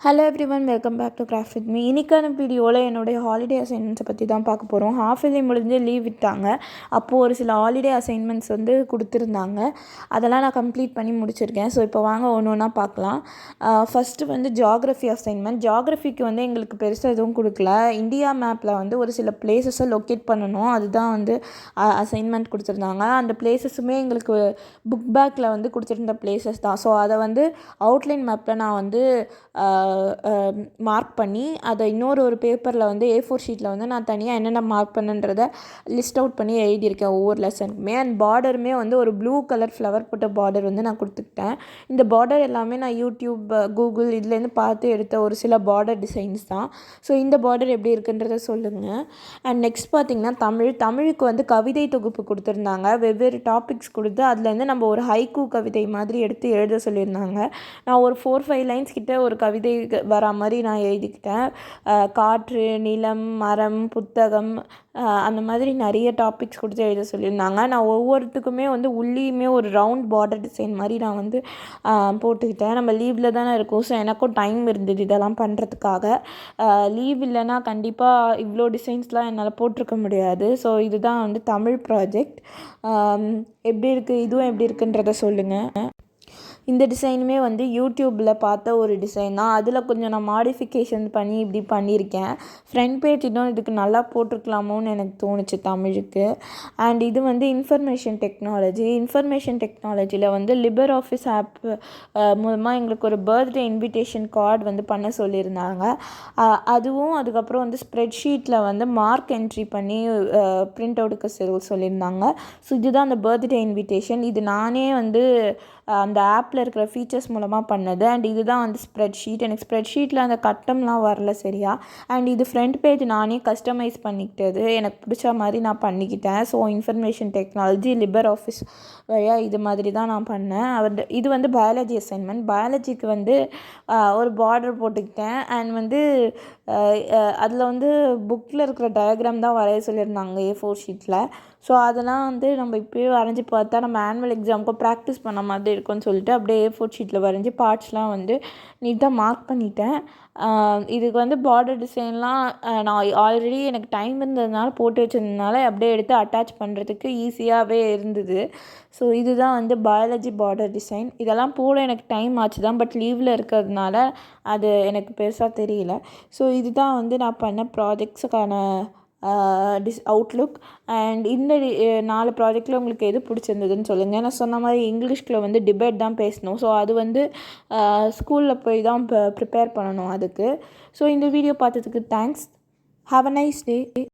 Hello everyone, welcome back to craft with me. இன்றைக்கான வீடியோவில் என்னுடைய ஹாலிடே அசைன்மெண்ட்ஸை பற்றி தான் பார்க்க போகிறோம். ஹாஃப் இயர்லி முடிஞ்சு லீவ் விட்டாங்க. அப்போது ஒரு சில ஹாலிடே அசைன்மெண்ட்ஸ் கொடுத்துருந்தாங்க. அதெல்லாம் நான் கம்ப்ளீட் பண்ணி முடிச்சிருக்கேன். ஸோ இப்போ வாங்க ஒன்று ஒன்றா பார்க்கலாம். First geography assignment. ஜியாகிரஃபிக்கு எங்களுக்கு பெருசாக எதுவும் கொடுக்கல. இந்தியா மேப்பில் ஒரு சில பிளேசஸை லொக்கேட் பண்ணணும். அதுதான் அசைன்மெண்ட் கொடுத்துருந்தாங்க. அந்த பிளேசஸுமே எங்களுக்கு புக் பேக்கில் கொடுத்துருந்த பிளேசஸ் தான். ஸோ அதை அவுட்லைன் மேப்பில் நான் மார்க் பண்ணி அதை இன்னொரு பேப்பரில் A4 ஷீட்டில் நான் தனியாக என்னென்ன மார்க் பண்ணுன்றதை லிஸ்ட் அவுட் பண்ணி எழுதியிருக்கேன் ஒவ்வொரு லெசனுக்குமே. அண்ட் பார்டருமே ஒரு ப்ளூ கலர் ஃப்ளவர் போட்ட பார்டர் நான் கொடுத்துக்கிட்டேன். இந்த பார்டர் எல்லாமே நான் யூடியூப், கூகுள் இதுலேருந்து பார்த்து எடுத்த ஒரு சில பார்டர் டிசைன்ஸ் தான். ஸோ இந்த பார்டர் எப்படி இருக்குன்றதை சொல்லுங்கள். அண்ட் நெக்ஸ்ட் பார்த்திங்கன்னா தமிழுக்கு கவிதை தொகுப்பு கொடுத்துருந்தாங்க. வெவ்வேறு டாபிக்ஸ் கொடுத்து அதுலேருந்து நம்ம ஒரு ஹைக்கூ கவிதை மாதிரி எடுத்து எழுத சொல்லியிருந்தாங்க. நான் ஒரு 4-5 லைன்ஸ் கிட்ட ஒரு கவிதை வரா மாதிரி நான் எழுதிக்கிட்டேன். காற்று, நிலம், மரம், புத்தகம், அந்த மாதிரி நிறைய டாபிக்ஸ் கொடுத்து எழுத சொல்லியிருந்தாங்க. நான் ஒவ்வொருத்துக்குமே உள்ளேயுமே ஒரு ரவுண்ட் பார்டர் டிசைன் மாதிரி நான் போட்டுக்கிட்டேன். நம்ம லீவில் தானே இருக்கோம். ஸோ எனக்கும் டைம் இருந்தது இதெல்லாம் பண்ணுறதுக்காக. லீவ் இல்லைன்னா கண்டிப்பாக இவ்வளோ டிசைன்ஸ்லாம் என்னால் போட்டிருக்க முடியாது. ஸோ இதுதான் தமிழ் ப்ராஜெக்ட். எப்படி இருக்குது, இதுவும் எப்படி இருக்குன்றதை சொல்லுங்கள். இந்த டிசைனுமே யூடியூப்பில் பார்த்த ஒரு டிசைன் தான். அதில் கொஞ்சம் நான் மாடிஃபிகேஷன் பண்ணி இப்படி பண்ணியிருக்கேன். ஃப்ரண்ட் பேஜ் இன்னும் இதுக்கு நல்லா போட்டிருக்கலாமோன்னு எனக்கு தோணுச்சு தமிழுக்கு. அண்ட் இது இன்ஃபர்மேஷன் டெக்னாலஜியில் லிபர் ஆஃபீஸ் ஆப் மூலமாக எங்களுக்கு ஒரு பர்த்டே இன்விடேஷன் கார்டு பண்ண சொல்லியிருந்தாங்க. அதுவும் அதுக்கப்புறம் ஸ்ப்ரெட் ஷீட்டில் மார்க் என்ட்ரி பண்ணி பிரிண்ட் அவுட்டுக்கு சொல்லியிருந்தாங்க. ஸோ இதுதான் அந்த பர்த்டே இன்விடேஷன். இது நானே அந்த ஆப்பில் இருக்கிற ஃபீச்சர்ஸ் மூலமாக பண்ணது. அண்ட் இதுதான் ஸ்ப்ரெட் ஷீட். எனக்கு ஸ்ப்ரெட் ஷீட்டில் அந்த கட்டம்லாம் வரல சரியா. அண்ட் இது ஃப்ரண்ட் பேஜ் நானே கஸ்டமைஸ் பண்ணிக்கிட்டது. எனக்கு பிடிச்ச மாதிரி நான் பண்ணிக்கிட்டேன். ஸோ இன்ஃபர்மேஷன் டெக்னாலஜி, லிபர் ஆஃபீஸ் வழியாக இது மாதிரி தான் நான் பண்ணேன். இது பயாலஜி அசைன்மெண்ட். பயாலஜிக்கு ஒரு பார்டர் போட்டுக்கிட்டேன். அண்ட் அதில் புக்கில் இருக்கிற டயக்ராம் தான் வரைய சொல்லியிருந்தாங்க A4 ஷீட்டில். ஸோ அதெல்லாம் நம்ம இப்போயே வரைஞ்சி பார்த்தா நம்ம ஆனுவல் எக்ஸாமுக்கு ப்ராக்டிஸ் பண்ண மாதிரி இருக்கும்னு சொல்லிட்டு அப்படியே A4 ஷீட்டில் வரைஞ்சி பார்ட்ஸ்லாம் நீட்டாக மார்க் பண்ணிட்டேன். இதுக்கு பார்டர் டிசைன்லாம் நான் ஆல்ரெடி எனக்கு டைம் இருந்ததுனால போட்டு வச்சிருந்ததுனால அப்படியே எடுத்து அட்டாச் பண்ணுறதுக்கு ஈஸியாகவே இருந்தது. ஸோ இதுதான் பயாலஜி பார்டர் டிசைன். இதெல்லாம் போட எனக்கு டைம் ஆச்சு தான். பட் லீவில் இருக்கிறதுனால அது எனக்கு பெருசாக தெரியல. ஸோ இதுதான் நான் பண்ண ப்ராஜெக்ட்ஸுக்கான அவுட்லுக். அண்ட் இந்த 4 ப்ராஜெக்டில் உங்களுக்கு எது பிடிச்சிருந்ததுன்னு சொல்லுங்கள். நான் சொன்ன மாதிரி இங்கிலீஷில் டிபேட் தான் பேசணும். ஸோ அது ஸ்கூலில் போய் தான் ப்ரிப்பேர் பண்ணணும் அதுக்கு. ஸோ இந்த வீடியோ பார்த்ததுக்கு thanks. Have a nice day.